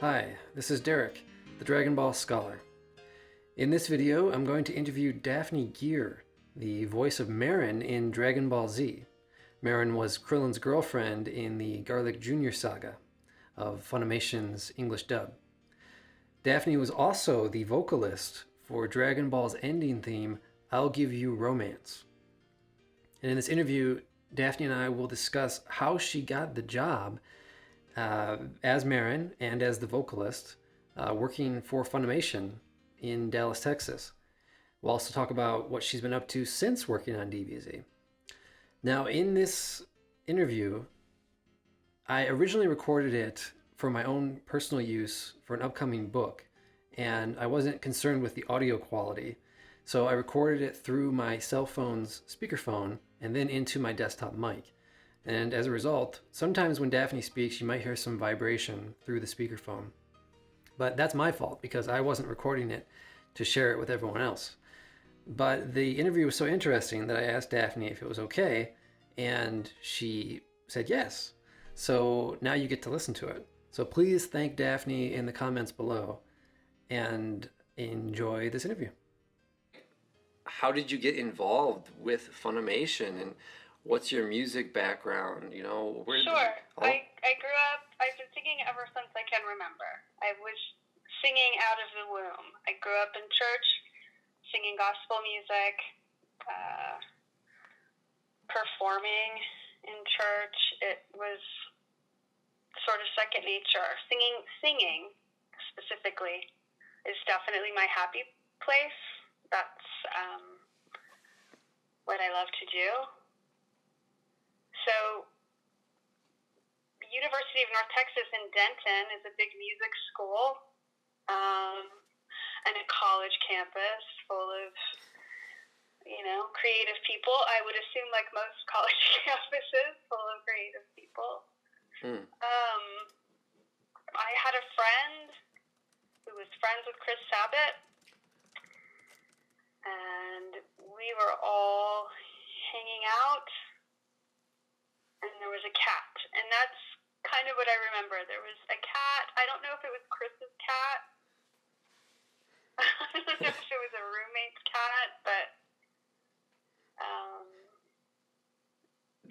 Hi, this is Derek, the Dragon Ball Scholar. In this video, I'm going to interview Daphne Gere, the voice of Maron in Dragon Ball Z. Maron was Krillin's girlfriend in the Garlic Jr. saga of Funimation's English dub. Daphne was also the vocalist for Dragon Ball's ending theme, I'll Give You Romance. And in this interview, Daphne and I will discuss how she got the job as Maron and as the vocalist working for Funimation in Dallas, Texas. We'll also talk about what she's been up to since working on DBZ. Now, in this interview, I originally recorded it for my own personal use for an upcoming book, and I wasn't concerned with the audio quality, so I recorded it through my cell phone's speakerphone and then into my desktop mic. And as a result, sometimes when Daphne speaks, you might hear some vibration through the speakerphone. But that's my fault because I wasn't recording it to share it with everyone else. But the interview was so interesting that I asked Daphne if it was okay, and she said yes. So now you get to listen to it. So please thank Daphne in the comments below and enjoy this interview. How did you get involved with Funimation, and what's your music background? You know, Sure. I grew up, I've been singing ever since I can remember. I was singing out of the womb. I grew up in church, singing gospel music, performing in church. It was sort of second nature. Singing specifically is definitely my happy place. That's what I love to do. So, University of North Texas in Denton is a big music school and a college campus full of, creative people. I would assume, like most college campuses, full of creative people. I had a friend who was friends with Chris Sabat, and we were all hanging out, and there was a cat, and that's kind of what I remember. There was a cat. I don't know if it was Chris's cat. I don't know if it was a roommate's cat, but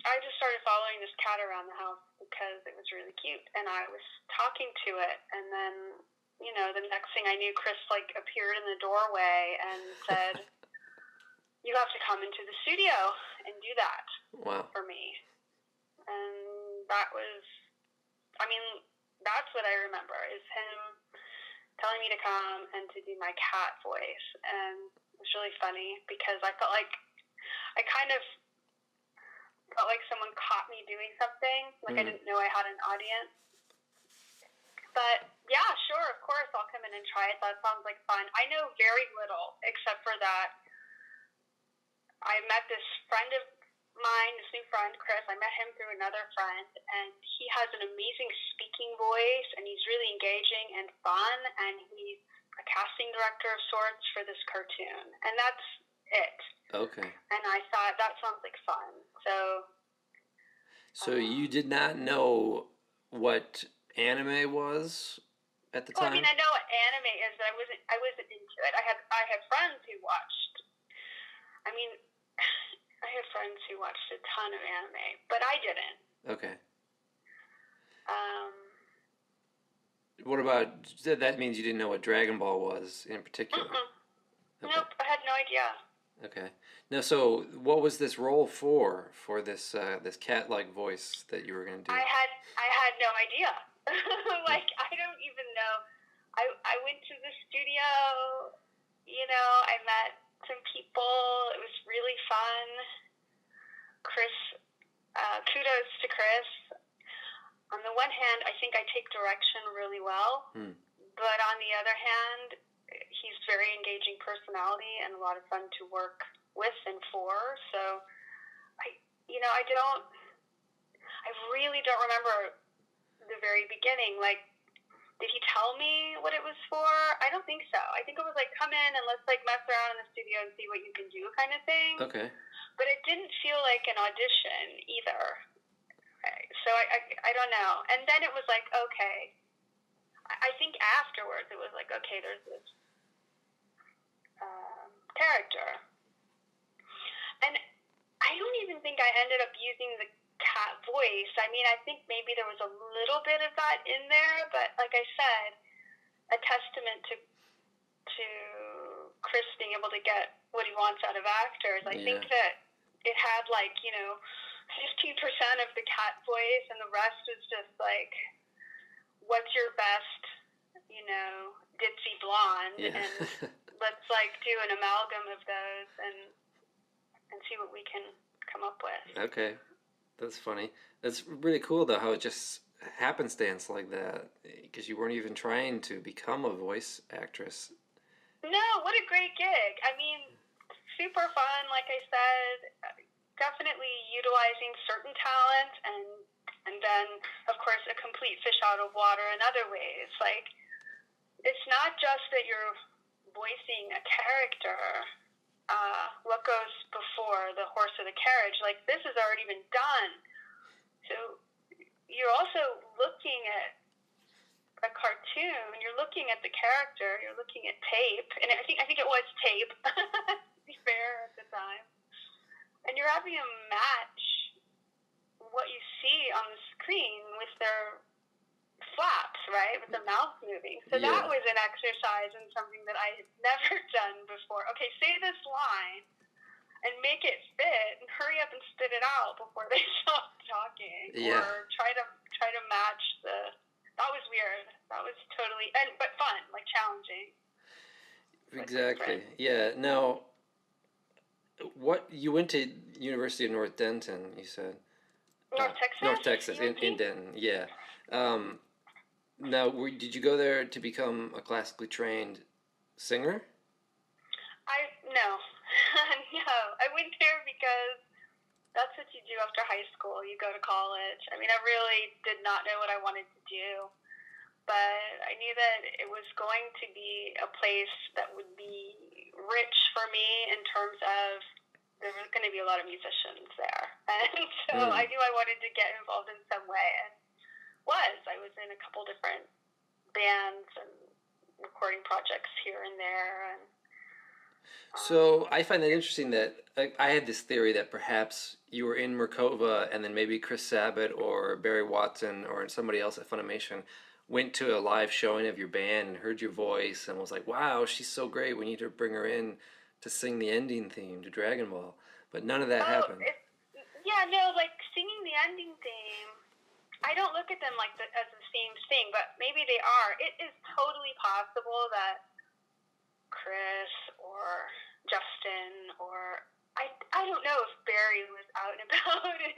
I just started following this cat around the house because it was really cute, and I was talking to it, and then, the next thing I knew, Chris, appeared in the doorway and said, you have to come into the studio and do that for me. And that was, that's what I remember, is him telling me to come and to do my cat voice. And it was really funny because I felt like, I kind of felt like someone caught me doing something. I didn't know I had an audience. But yeah, sure, of course, I'll come in and try it. That sounds like fun. I know very little, except for that I met this friend of mine, this new friend, Chris. I met him through another friend, and he has an amazing speaking voice, and he's really engaging and fun, and he's a casting director of sorts for this cartoon. And that's it. Okay. And I thought, that sounds like fun. So you did not know what anime was at the time? I know what anime is, but I wasn't into it. I had friends who watched. I had friends who watched a ton of anime, but I didn't. Okay. What about, that means you didn't know what Dragon Ball was in particular? Okay. Nope, I had no idea. Okay. Now, so what was this role for this this cat-like voice that you were going to do? I had no idea. I don't even know. I went to the studio, I met some people. It was really fun. Chris, kudos to Chris. On the one hand, I think I take direction really well, but on the other hand, he's very engaging personality and a lot of fun to work with and for. So, I really don't remember the very beginning. Did he tell me what it was for? I don't think so. I think it was come in and let's mess around in the studio and see what you can do kind of thing. Okay. But it didn't feel like an audition either. So I don't know. And then it was okay, I think afterwards it was like, okay, there's this character. And I don't even think I ended up using the cat voice. I mean, I think maybe there was a little bit of that in there, but like I said, a testament to Chris being able to get what he wants out of actors. I think that it had 15% of the cat voice, and the rest is just like, what's your best, ditzy blonde, and let's do an amalgam of those and see what we can come up with. Okay, that's funny. That's really cool though, how it just happenstance like that, because you weren't even trying to become a voice actress. No, what a great gig. I mean, super fun, like I said, definitely utilizing certain talent, and then, of course, a complete fish out of water in other ways. Like, it's not just that you're voicing a character, what goes before the horse or the carriage. Like, this has already been done. So you're also looking at a cartoon, you're looking at the character, you're looking at tape, and I think it was tape, to be fair, at the time. And you're having to match what you see on the screen with their flaps, right? With the mouth moving. So that was an exercise and something that I had never done before. Okay, say this line and make it fit and hurry up and spit it out before they stop talking. Yeah. Or try to match the... That was weird. That was totally... but fun, like challenging. Exactly. Yeah. Now, you went to University of North Denton, you said? North Texas? North Texas, in Denton, yeah. Now, did you go there to become a classically trained singer? No. No. I went there because that's what you do after high school. You go to college. I mean, I really did not know what I wanted to do, but I knew that it was going to be a place that would be rich for me in terms of there was going to be a lot of musicians there. And so I knew I wanted to get involved in some way, and I was in a couple different bands and recording projects here and there. And so I find that interesting that I had this theory that perhaps you were in Merkova and then maybe Chris Sabat or Barry Watson or somebody else at Funimation went to a live showing of your band and heard your voice and was like, wow, she's so great, we need to bring her in to sing the ending theme to Dragon Ball. But none of that happened. Singing the ending theme, I don't look at them as the same thing, but maybe they are. It is totally possible that Chris or Justin or I don't know if Barry was out and about in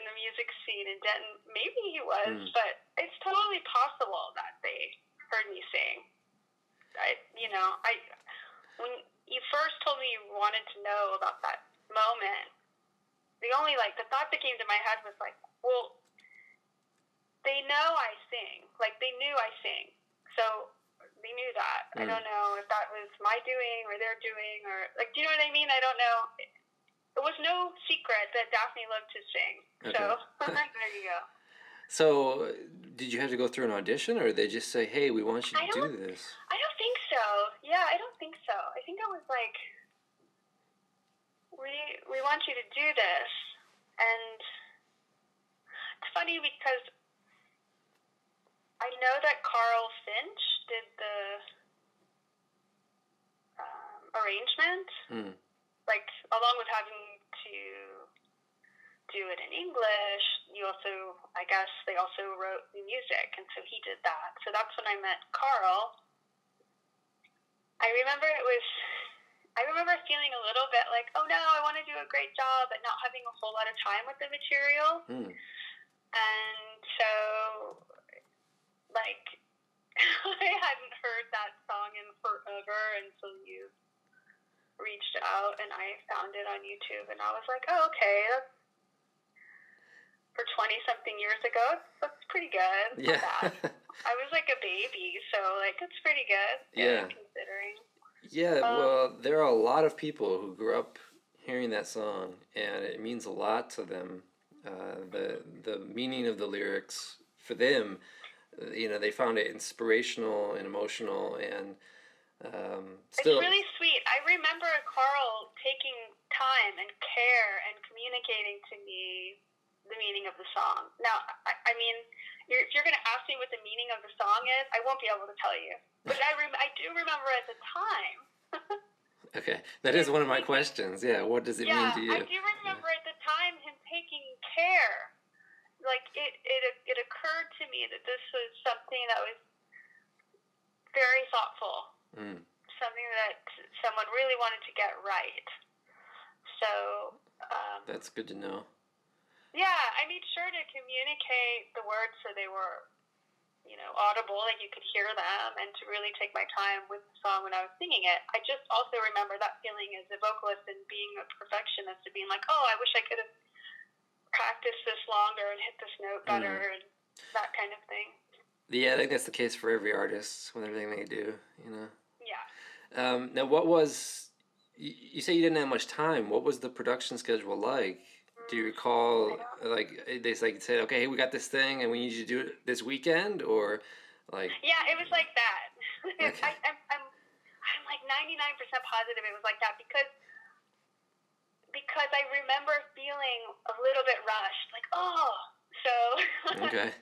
the music scene in Denton. Maybe he was, but it's totally possible that they heard me sing. When you first told me you wanted to know about that moment, the thought that came to my head was well, they know I sing. They knew I sing. So they knew that. I don't know if that was my doing or their doing or do you know what I mean? I don't know. It was no secret that Daphne loved to sing. Okay. So there you go. So did you have to go through an audition, or did they just say, hey, we want you to do this? I don't think so. Yeah, I don't think so. I think it was we want you to do this. And it's funny because I know that Carl Finch did the arrangement, along with having to do it in English. They also wrote the music, and so he did that. So that's when I met Carl. I remember feeling a little bit like, oh no, I want to do a great job, but not having a whole lot of time with the material. And so, I hadn't heard that song in forever until you reached out and I found it on YouTube, and I was like, oh, okay, that's, for 20-something years ago, that's pretty good. Yeah. I was like a baby, so it's pretty good. Yeah. Considering. Yeah, well, there are a lot of people who grew up hearing that song, and it means a lot to them. The meaning of the lyrics for them, they found it inspirational and emotional, and still. It's really sweet. I remember Carl taking time and care and communicating to me the meaning of the song. Now, I mean, if you're going to ask me what the meaning of the song is, I won't be able to tell you. But I do remember at the time. Okay, that is one of my questions. Yeah, what does it mean to you? I do remember at the time him taking care. Like, it occurred to me that this was something that was very thoughtful. Something that someone really wanted to get right. So... that's good to know. Yeah, I made sure to communicate the words so they were, audible, that you could hear them, and to really take my time with the song when I was singing it. I just also remember that feeling as a vocalist and being a perfectionist, and being like, oh, I wish I could have practiced this longer and hit this note better, and that kind of thing. Yeah, I think that's the case for every artist with everything they do, Yeah. Now, what was... You say you didn't have much time. What was the production schedule like? Do you recall, like, they said, okay, hey, we got this thing, and we need you to do it this weekend, or, like... Yeah, it was like that. Okay. I'm like 99% positive it was like that, because I remember feeling a little bit rushed, like, oh, so, Okay.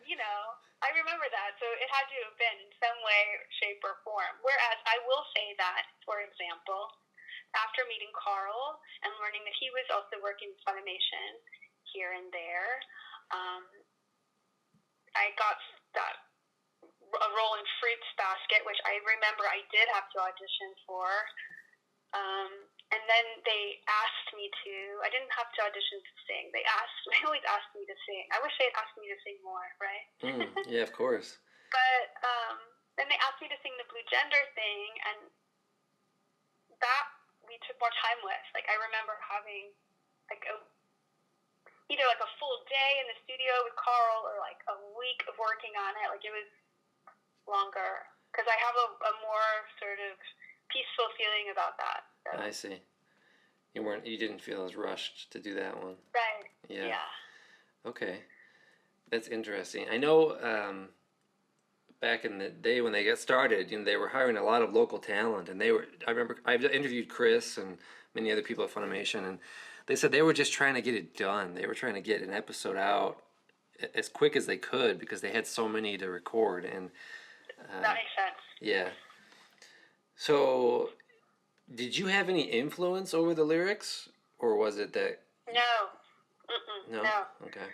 I remember that, so it had to have been in some way, shape, or form. Whereas I will say that, for example... After meeting Carl and learning that he was also working with FUNimation here and there, I got a role in Fruits Basket, which I remember I did have to audition for. And then they asked me to. I didn't have to audition to sing. They always asked me to sing. I wish they had asked me to sing more, right? Yeah, of course. But then they asked me to sing the Blue Gender thing, and that we took more time with. Like, I remember having either a full day in the studio with Carl, or like a week of working on it. Like, it was longer because I have a more sort of peaceful feeling about that. So. I see. You didn't feel as rushed to do that one. Right. Yeah. Okay. That's interesting. I know back in the day when they got started, they were hiring a lot of local talent, and I remember I've interviewed Chris and many other people at FUNimation, and they said they were just trying to get it done. They were trying to get an episode out as quick as they could because they had so many to record. And that makes sense. Yeah. So, did you have any influence over the lyrics, or was it that? No. No. Okay.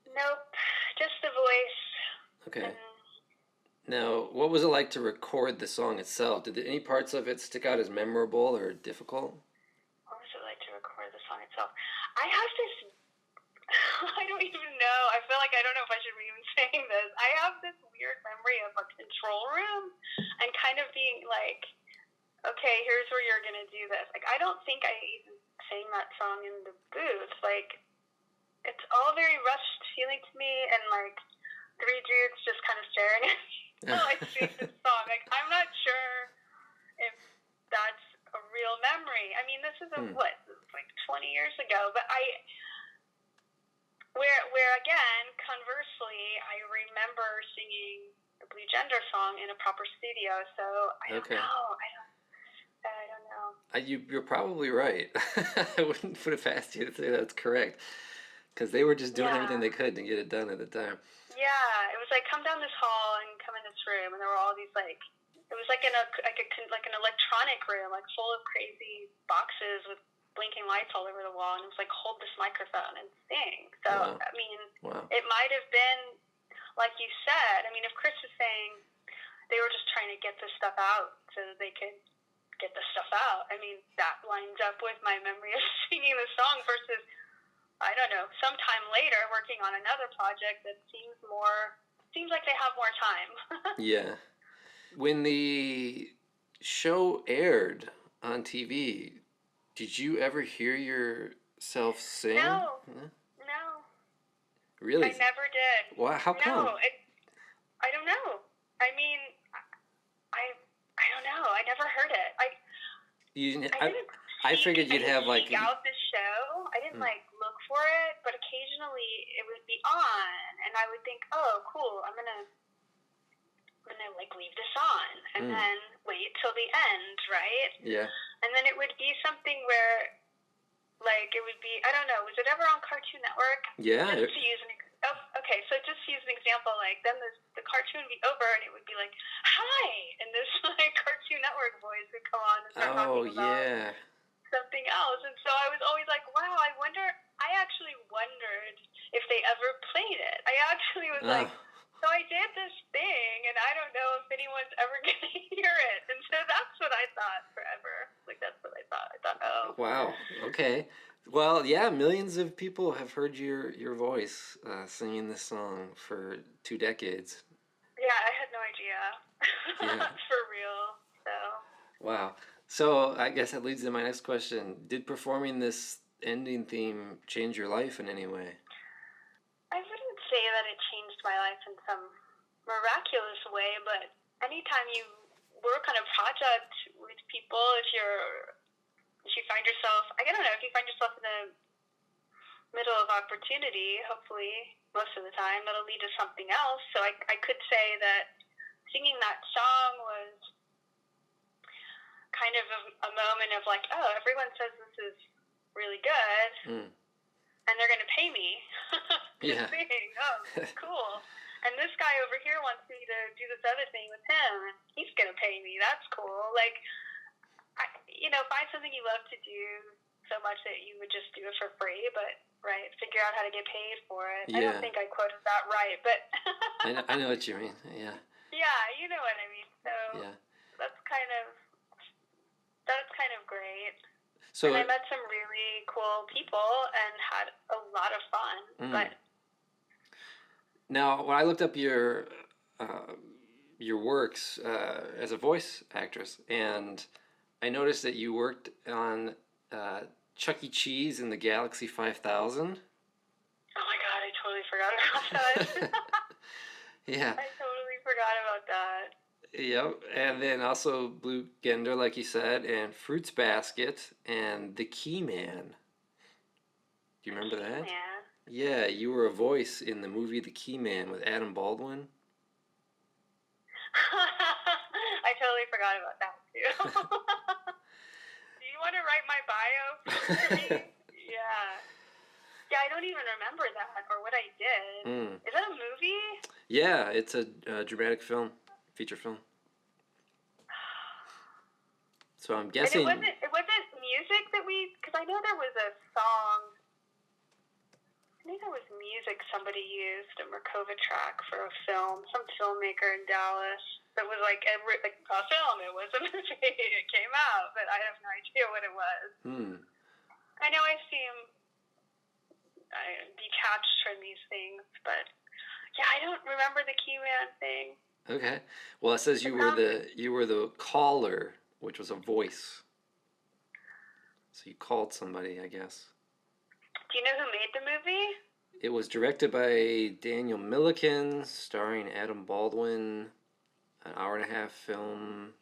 Nope. Just the voice. Okay. Now, what was it like to record the song itself? Did any parts of it stick out as memorable or difficult? What was it like to record the song itself? I have this... I don't even know. I feel like I don't know if I should be even saying this. I have this weird memory of a control room and kind of being like, okay, here's where you're going to do this. Like, I don't think I even sang that song in the booth. Like, it's all very rushed feeling to me, and like... three dudes just kind of staring at me while I sing this song. Like, I'm not sure if that's a real memory. I mean, this is like 20 years ago, but where again, conversely, I remember singing the Blue Gender song in a proper studio, so I don't know. I don't know. You're probably right. I wouldn't put it past you to say that's correct, because they were just doing everything they could to get it done at the time. Yeah, it was like, come down this hall and come in this room, and there were all these it was like an electronic room, like full of crazy boxes with blinking lights all over the wall, and it was like, hold this microphone and sing. So wow. I mean, It might have been like you said. I mean, if Chris is saying they were just trying to get this stuff out so that they could get the stuff out, I mean, that lines up with my memory of singing the song versus. I don't know, sometime later working on another project that seems like they have more time. Yeah. When the show aired on TV, did you ever hear yourself sing? No. Really? I never did. Well, how come? No, I don't know. I mean, I don't know. I never heard it. I figured you'd have like out this show. I didn't look for it, but occasionally it would be on, and I would think, oh, cool, I'm gonna like leave this on, and then wait till the end, right? Yeah. And then it would be something where, like, it would be, I don't know, was it ever on Cartoon Network? Yeah. Just to use okay, so just to use an example, like, then the cartoon would be over, and it would be like, hi, and this, like, Cartoon Network voice would come on and start talking about something else. And so I was always like, wow, I actually wondered if they ever played it. I actually was like, so I did this thing, and I don't know if anyone's ever going to hear it. And so that's what I thought forever. Like, that's what I thought. I thought, oh. Wow. Okay. Well, yeah, millions of people have heard your voice singing this song for 2 decades. Yeah, I had no idea. Yeah. For real. So. Wow. So I guess that leads to my next question. Did performing this ending theme change your life in any way? I wouldn't say that it changed my life in some miraculous way, but anytime you work on a project with people, if you find yourself, I don't know, if you find yourself in the middle of opportunity, hopefully most of the time that'll lead to something else. So I could say that singing that song was kind of a moment of like, oh, everyone says this is really good. And they're going to pay me to sing. Oh, cool. And this guy over here wants me to do this other thing with him. He's going to pay me. That's cool. Like, find something you love to do so much that you would just do it for free, but, right, figure out how to get paid for it. Yeah. I don't think I quoted that right, but... I know what you mean, yeah. Yeah, you know what I mean. So that's kind of great. So, and I met some really cool people and had a lot of fun. But now, when I looked up your works as a voice actress, and I noticed that you worked on Chuck E. Cheese in the Galaxy 5000. Oh my God, I totally forgot about that. Yeah. I totally forgot about that. Yep, and then also Blue Gender, like you said, and Fruits Basket, and The Key Man. Do you remember that? Man. Yeah, you were a voice in the movie The Key Man with Adam Baldwin. I totally forgot about that, too. Do you want to write my bio for me? Yeah. Yeah, I don't even remember that, or what I did. Is that a movie? Yeah, it's a dramatic film. Feature film. So I'm guessing... And it wasn't music that because I know there was a song, I think there was music somebody used, a Markova track for a film, some filmmaker in Dallas, that was like a film, it was a movie, it came out, but I have no idea what it was. I know I seem detached from these things, but yeah, I don't remember the Key Man thing. Okay. Well, it says you were the caller, which was a voice. So you called somebody, I guess. Do you know who made the movie? It was directed by Daniel Milliken, starring Adam Baldwin. An hour-and-a-half film.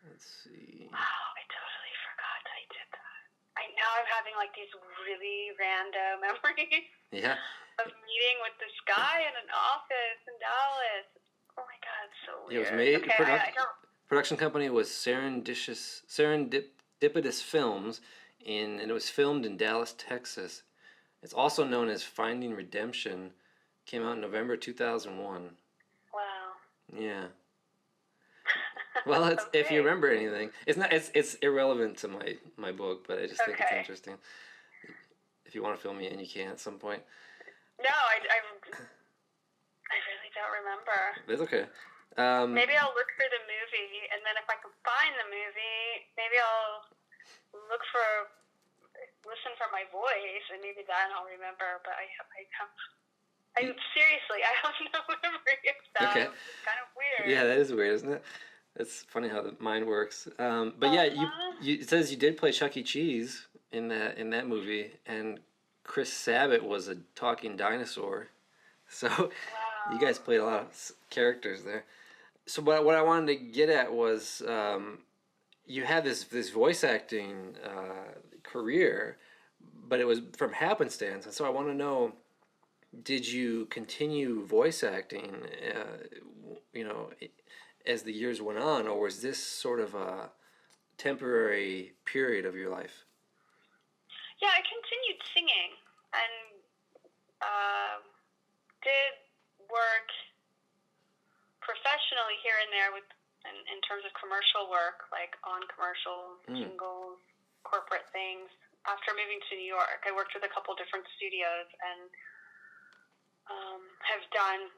Let's see. Wow, I totally forgot I did that. Now I'm having like these really random memories. Yeah. Of meeting with this guy in an office in Dallas. Oh my God, it's so weird. It was made. Production company was Serendipitous Films, and it was filmed in Dallas, Texas. It's also known as Finding Redemption. Came out in November 2001. Wow. Yeah. Well, it's, okay. If you remember anything, it's irrelevant to my book, but I just think it's interesting. If you want to fill me in, you can at some point. No, I really don't remember. It's okay. Maybe I'll look for the movie, and then if I can find the movie, maybe I'll listen for my voice, and maybe then I'll remember. But seriously, I have no memory of that. Okay. It's kind of weird. Yeah, that is weird, isn't it? It's funny how the mind works. But yeah, it says you did play Chuck E. Cheese in that movie, and Chris Sabat was a talking dinosaur. So you guys played a lot of characters there. So what I wanted to get at was you had this voice acting career, but it was from happenstance, and so I want to know: did you continue voice acting, as the years went on, or was this sort of a temporary period of your life? Yeah, I continued singing and did work professionally here and there in terms of commercial work, like on commercials, jingles, corporate things. After moving to New York, I worked with a couple different studios and have done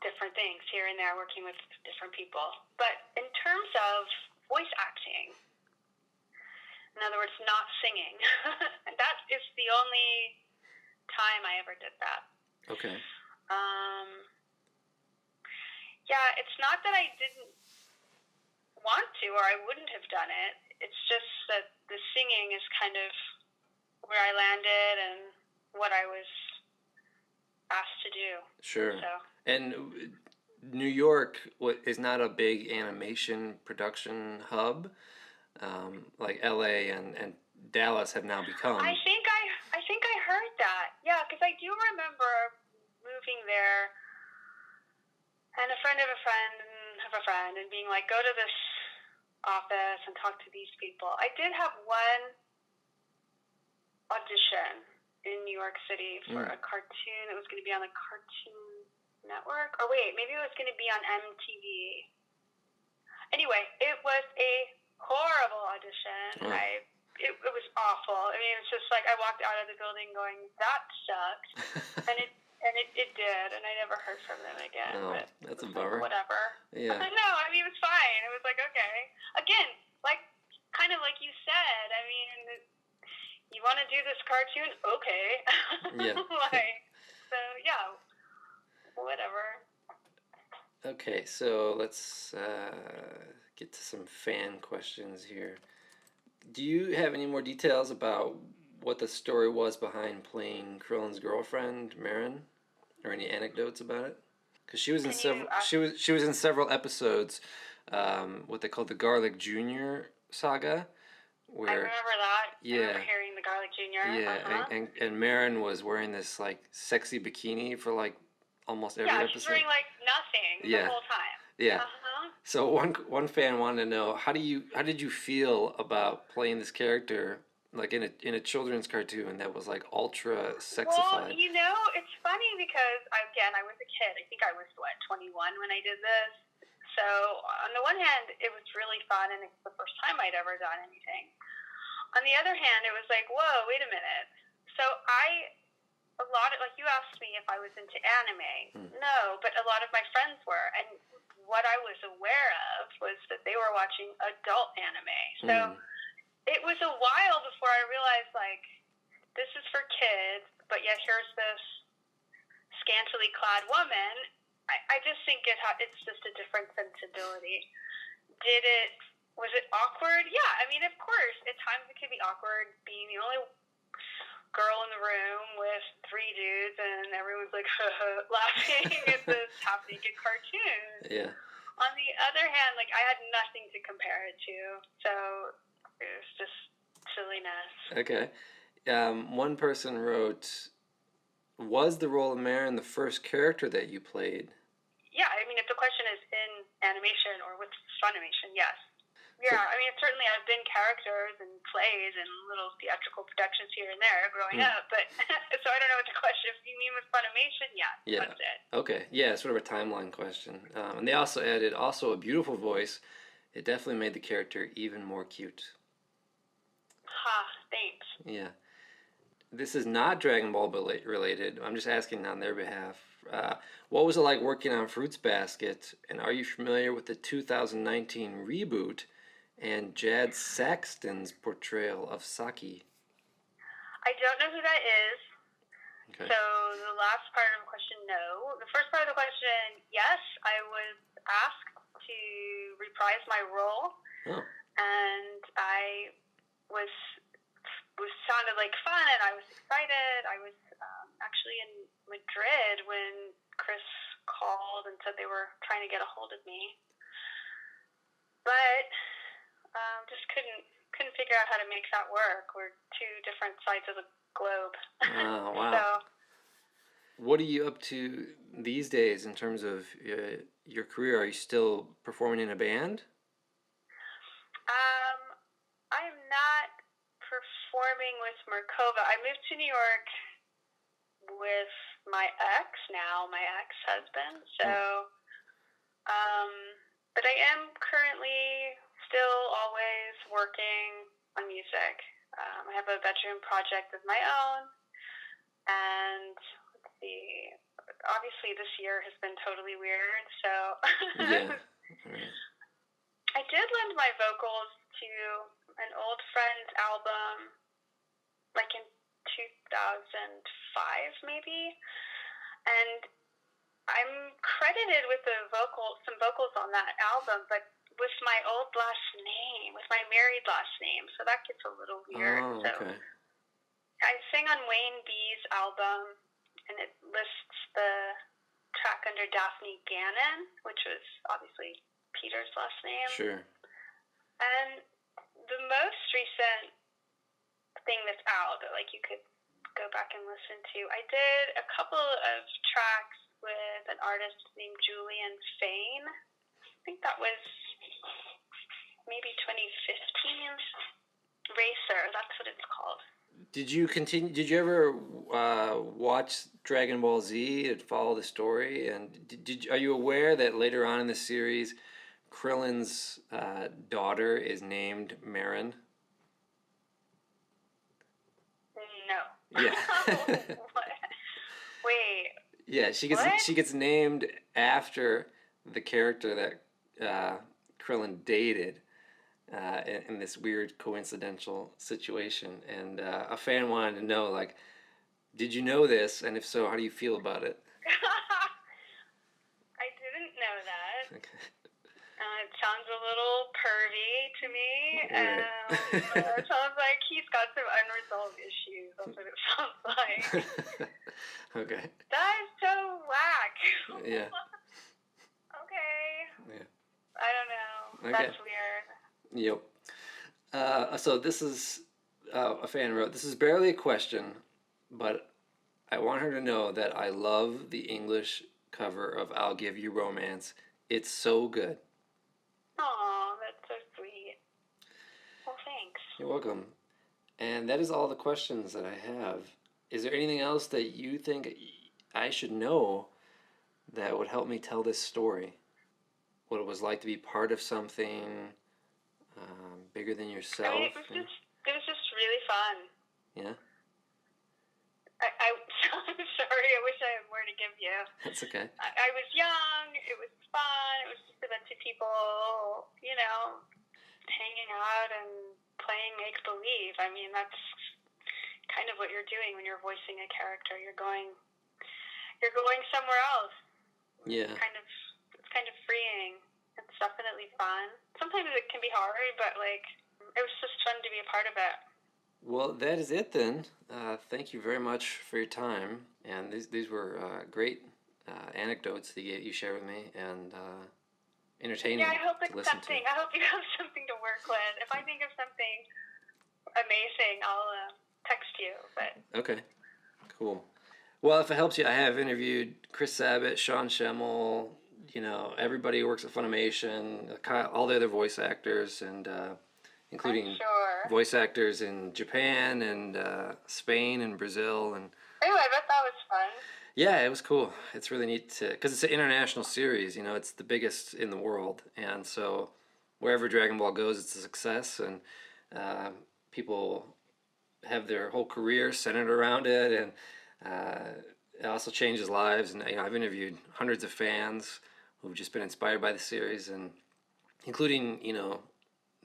different things here and there, working with different people. But in terms of voice acting, in other words, not singing, and that is the only time I ever did that. Okay. Yeah, it's not that I didn't want to or I wouldn't have done it. It's just that the singing is kind of where I landed and what I was asked to do. Sure. So. And New York is not a big animation production hub, like LA and Dallas have now become. I think I heard that. Yeah, because I do remember moving there and a friend of a friend of a friend and being like, go to this office and talk to these people. I did have one audition in New York City for a cartoon that was going to be on the Cartoon Network. Or wait, maybe it was going to be on MTV. Anyway, it was a horrible audition. Oh. It was awful. I mean, it was just like I walked out of the building going, that sucked. and it did, and I never heard from them again. Oh, but that's a bummer. Like, whatever. Yeah. No, I mean, it was fine. It was like, okay. Again, like, kind of like you said, I mean, you want to do this cartoon? Okay. Yeah. So, yeah, whatever. Okay, so let's get to some fan questions here. Do you have any more details about what the story was behind playing Krillin's girlfriend, Maron, or any anecdotes about it? Because she was in several episodes, what they called the Garlic Jr. saga. Where, I remember that. Yeah. I remember hearing the Garlic Jr. Yeah, and Maron was wearing this like sexy bikini for like almost every episode. Yeah, she's wearing like nothing the whole time. Yeah. So one fan wanted to know how did you feel about playing this character like in a children's cartoon that was like ultra sexified? Well, it's funny because I was a kid. I think I was 21 when I did this. So on the one hand, it was really fun, and it's the first time I'd ever done anything. On the other hand, it was like, whoa, wait a minute. So like you asked me if I was into anime. No, but a lot of my friends were, and what I was aware of was that they were watching adult anime. So it was a while before I realized, like, this is for kids, but yet here's this scantily clad woman. I just think it's just a different sensibility. Was it awkward? Yeah, I mean, of course, at times it could be awkward being the only girl in the room with three dudes and everyone's like laughing at this half-naked cartoon. Yeah. On the other hand, like, I had nothing to compare it to, so it was just silliness. Okay. One person wrote, was the role of Maron the first character that you played? Yeah, I mean, if the question is in animation or with FUNimation, yes. Yeah, I mean, certainly I've been characters and plays and little theatrical productions here and there growing up, but so I don't know what the question, if you mean with FUNimation, yeah, that's it. Okay, yeah, sort of a timeline question. And they also added, a beautiful voice. It definitely made the character even more cute. Thanks. Yeah. This is not Dragon Ball related. I'm just asking on their behalf. What was it like working on Fruits Basket? And are you familiar with the 2019 reboot and Jad Saxton's portrayal of Saki? I don't know who that is. Okay. So the last part of the question, no. The first part of the question, yes. I was asked to reprise my role. Oh. And I was sounded like fun, and I was excited. I was actually in Madrid when Chris called and said they were trying to get a hold of me, but just couldn't figure out how to make that work. We're two different sides of the globe. Oh, wow. So, What are you up to these days in terms of your career? Are you still performing in a band? I'm not performing with Merkova. I moved to New York with my ex-husband. So, but I am currently still always working on music. I have a bedroom project of my own, and let's see. Obviously, this year has been totally weird. So, Yeah. Right. I did lend my vocals to an old friend's album, like in 2005, maybe, and I'm credited with some vocals on that album, but with my old last name, with my married last name, so that gets a little weird. Oh, okay. So I sing on Wayne B's album, and it lists the track under Daphne Gere, which was obviously Peter's last name. Sure. And the most recent thing that's out that like you could go back and listen to, I did a couple of tracks with an artist named Julian Fane. I think that was maybe 2015. Racer, that's what it's called. Did you ever watch Dragon Ball Z and follow the story? And are you aware that later on in the series, Krillin's daughter is named Maron? No. Yeah. Wait. Yeah, she gets named after the character that Krillin dated in this weird coincidental situation, and a fan wanted to know, like, did you know this, and if so, how do you feel about it? I didn't know that. Okay. It sounds a little pervy to me. Right. It sounds like he's got some unresolved issues. That's what it sounds like. Okay. That is so whack. Yeah. Okay. Yeah. I don't know. Okay. That's weird. Yep. So this is a fan wrote, "This is barely a question, but I want her to know that I love the English cover of I'll Give You Romance. It's so good." Aw, that's so sweet. Well, thanks. You're welcome. And that is all the questions that I have. Is there anything else that you think I should know that would help me tell this story? What it was like to be part of something bigger than yourself? I mean, it was just really fun. Yeah? I'm sorry, I wish I had more to give you. That's okay. I was young, it was fun, it was just a bunch of people, hanging out and playing make-believe. I mean, that's kind of what you're doing when you're voicing a character. You're going somewhere else. Yeah. It's kind of freeing. It's definitely fun. Sometimes it can be hard, but it was just fun to be a part of it. Well, that is it then. Thank you very much for your time. And these were great anecdotes that you shared with me, and entertaining Yeah, I hope to listen to. I hope you have something to work with. If I think of something amazing, I'll text you. But Okay, cool. Well, if it helps you, I have interviewed Chris Sabat, Sean Schemmel, everybody who works at FUNimation, all the other voice actors, and including I'm sure. voice actors in Japan and Spain and Brazil. And Oh, I bet that was fun. yeah, it was cool. It's really neat because it's an international series. It's the biggest in the world, and so wherever Dragon Ball goes, it's a success, and people have their whole career centered around it, and it also changes lives. And I've interviewed hundreds of fans who've just been inspired by the series, and including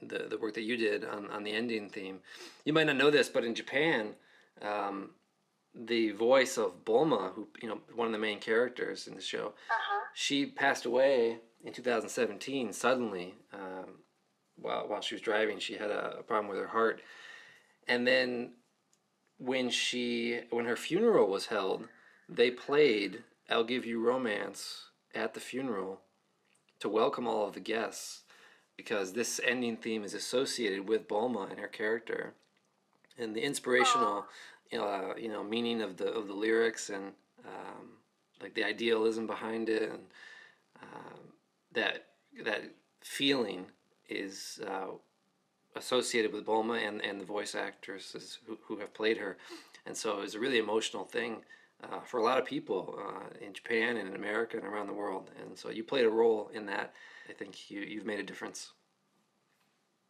the work that you did on the ending theme. You might not know this, but in Japan, the voice of Bulma, who one of the main characters in the show, she passed away in 2017 suddenly. While she was driving, she had a problem with her heart, and then when her funeral was held, they played "I'll Give You Romance" at the funeral to welcome all of the guests, because this ending theme is associated with Bulma and her character. And the inspirational meaning of the lyrics, and like the idealism behind it, and that feeling is associated with Bulma and the voice actresses who have played her. And so it was a really emotional thing for a lot of people in Japan and in America and around the world. And so you played a role in that. I think you've made a difference.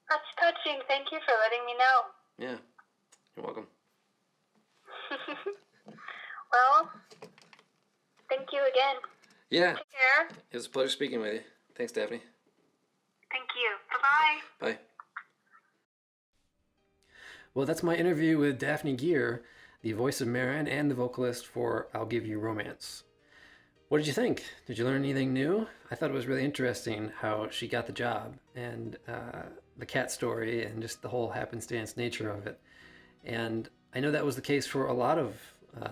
That's touching. Thank you for letting me know. Yeah, you're welcome. Well, thank you again. Yeah. Take care. It was a pleasure speaking with you. Thanks, Daphne. Thank you. Bye-bye. Bye. Well, that's my interview with Daphne Gere, the voice of Marron and the vocalist for I'll Give You Romance. What did you think? Did you learn anything new? I thought it was really interesting how she got the job, and the cat story, and just the whole happenstance nature of it. And I know that was the case for a lot of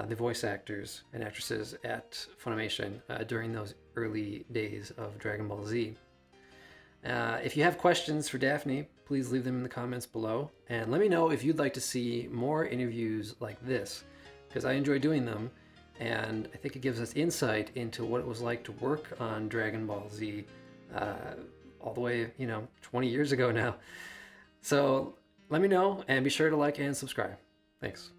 the voice actors and actresses at FUNimation during those early days of Dragon Ball Z. If you have questions for Daphne, please leave them in the comments below, and let me know if you'd like to see more interviews like this, because I enjoy doing them, and I think it gives us insight into what it was like to work on Dragon Ball Z all the way, 20 years ago now. So let me know, and be sure to like and subscribe. Thanks.